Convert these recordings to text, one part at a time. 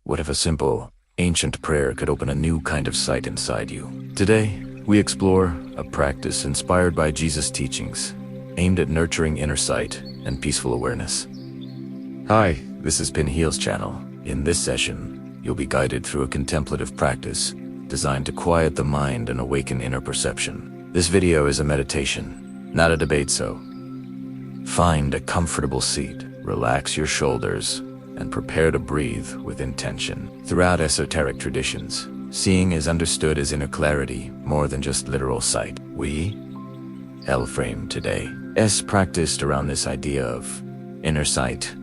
What if a simple, ancient prayer could open a new kind of sight inside you? Today, we explore a practice inspired by Jesus' teachings, aimed at nurturing inner sight and peaceful awareness. Hi, this is Pinheel's channel. In this session, you'll be guided through a contemplative practice designed to quiet the mind and awaken inner perception. This video is a meditation, not a debate, so find a comfortable seat, relax your shoulders, and prepare to breathe with intention. Throughout esoteric traditions, seeing is understood as inner clarity more than just literal sight. We, L-Frame today, is practiced around this idea of inner sight,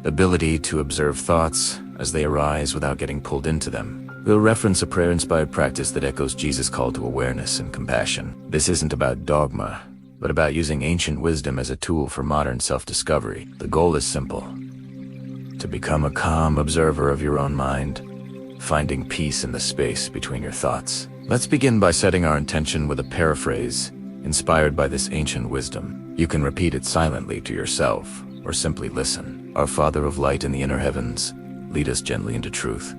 ability to observe thoughts as they arise without getting pulled into them. We'll reference a prayer-inspired practice that echoes Jesus' call to awareness and compassion. This isn't about dogma, but about using ancient wisdom as a tool for modern self-discovery. The goal is simple: to become a calm observer of your own mind, finding peace in the space between your thoughts. Let's begin by setting our intention with a paraphrase inspired by this ancient wisdom. You can repeat it silently to yourself or simply listen. Our Father of light in the inner heavens, lead us gently into truth.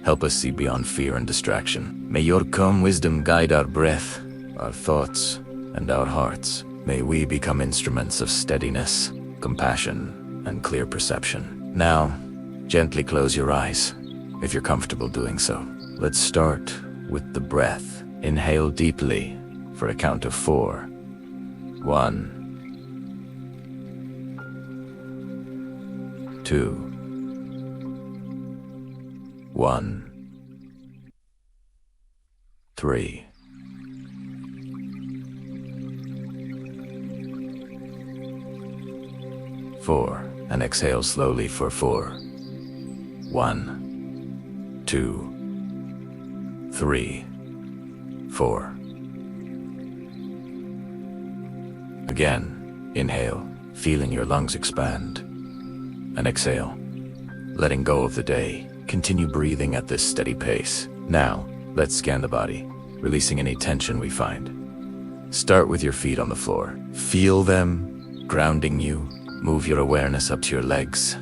Help us see beyond fear and distraction. May your calm wisdom guide our breath, our thoughts, and our hearts. May we become instruments of steadiness, compassion, and clear perception. Now, gently close your eyes, if you're comfortable doing so. Let's start with the breath. Inhale deeply for a count of 4. 1, 2, 1, 3, 4, and exhale slowly for 4. 1, 2, 3, 4. Again, inhale, feeling your lungs expand, and exhale, letting go of the day. Continue breathing at this steady pace. Now, let's scan the body, releasing any tension we find. Start with your feet on the floor. Feel them grounding you. Move your awareness up to your legs,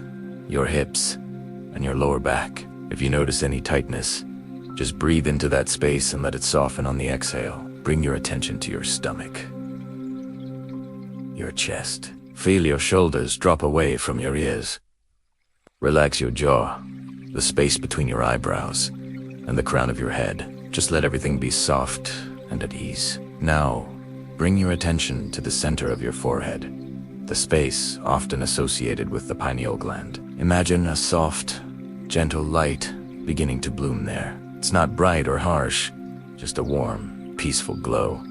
your hips, and your lower back. If you notice any tightness, just breathe into that space and let it soften on the exhale. Bring your attention to your stomach, your chest. Feel your shoulders drop away from your ears. Relax your jaw, the space between your eyebrows, and the crown of your head. Just let everything be soft and at ease. Now, bring your attention to the center of your forehead, the space often associated with the pineal gland. Imagine a soft, gentle light beginning to bloom there. It's not bright or harsh, just a warm, peaceful glow.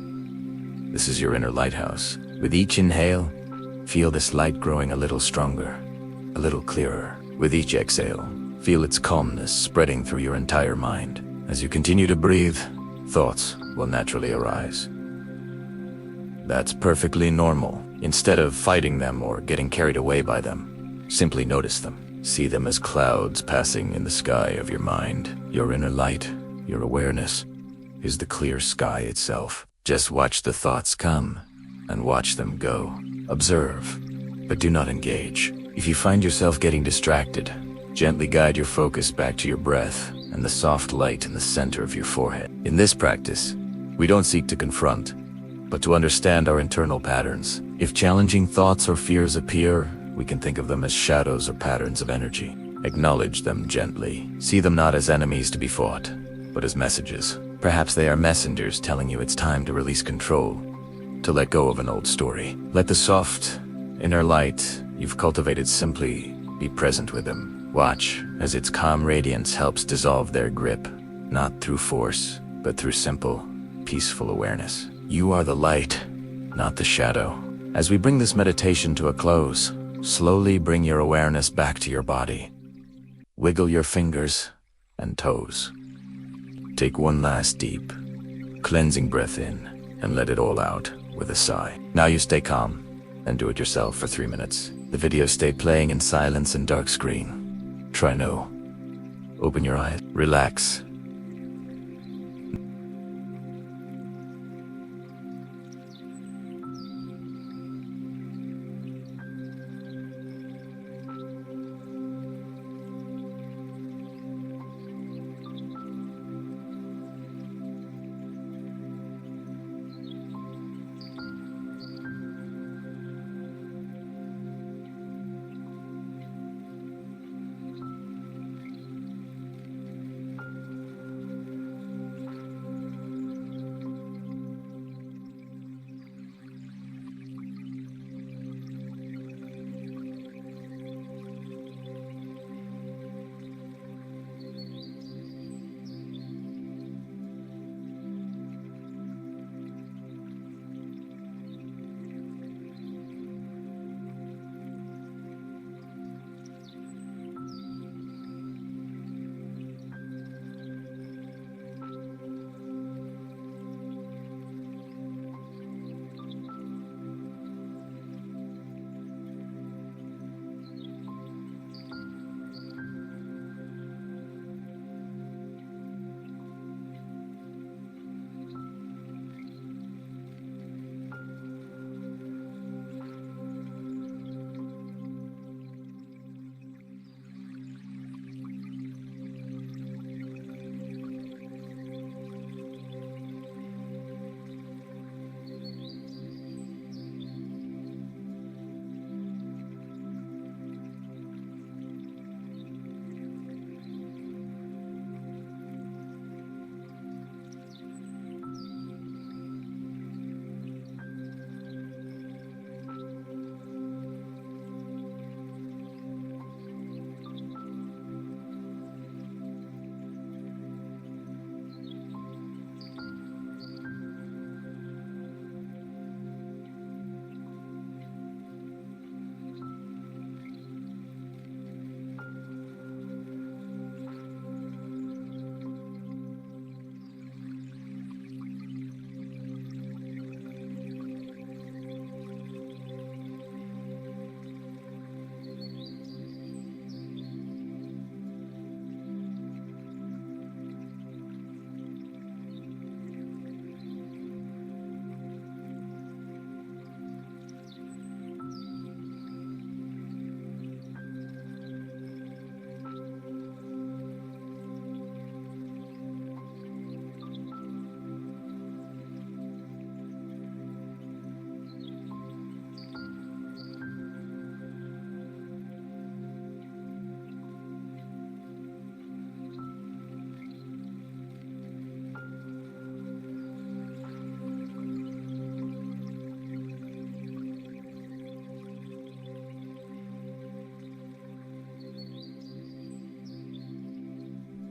This is your inner lighthouse. With each inhale, feel this light growing a little stronger, a little clearer. With each exhale, feel its calmness spreading through your entire mind. As you continue to breathe, thoughts will naturally arise. That's perfectly normal. Instead of fighting them or getting carried away by them, simply notice them. See them as clouds passing in the sky of your mind. Your inner light, your awareness, is the clear sky itself. Just watch the thoughts come and watch them go. Observe, but do not engage. If you find yourself getting distracted, gently guide your focus back to your breath and the soft light in the center of your forehead. In this practice, we don't seek to confront, but to understand our internal patterns. If challenging thoughts or fears appear, we can think of them as shadows or patterns of energy. Acknowledge them gently. See them not as enemies to be fought, but as messages. Perhaps they are messengers telling you it's time to release control, to let go of an old story. Let the soft, inner light you've cultivated simply be present with them. Watch as its calm radiance helps dissolve their grip, not through force, but through simple, peaceful awareness. You are the light, not the shadow. As we bring this meditation to a close, slowly bring your awareness back to your body. Wiggle your fingers and toes. Take one last deep, cleansing breath in, and let it all out with a sigh. Now you stay calm and do it yourself for 3 minutes. The video stay playing in silence and dark screen. Try no. Open your eyes, relax.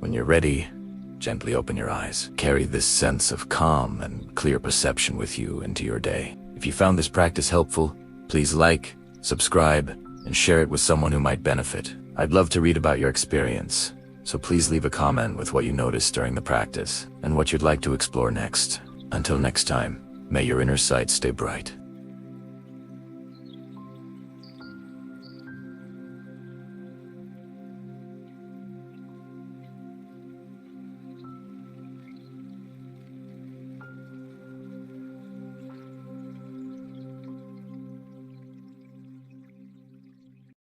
When you're ready, gently open your eyes. Carry this sense of calm and clear perception with you into your day. If you found this practice helpful, please like, subscribe, and share it with someone who might benefit. I'd love to read about your experience, so please leave a comment with what you noticed during the practice and what you'd like to explore next. Until next time, may your inner sight stay bright.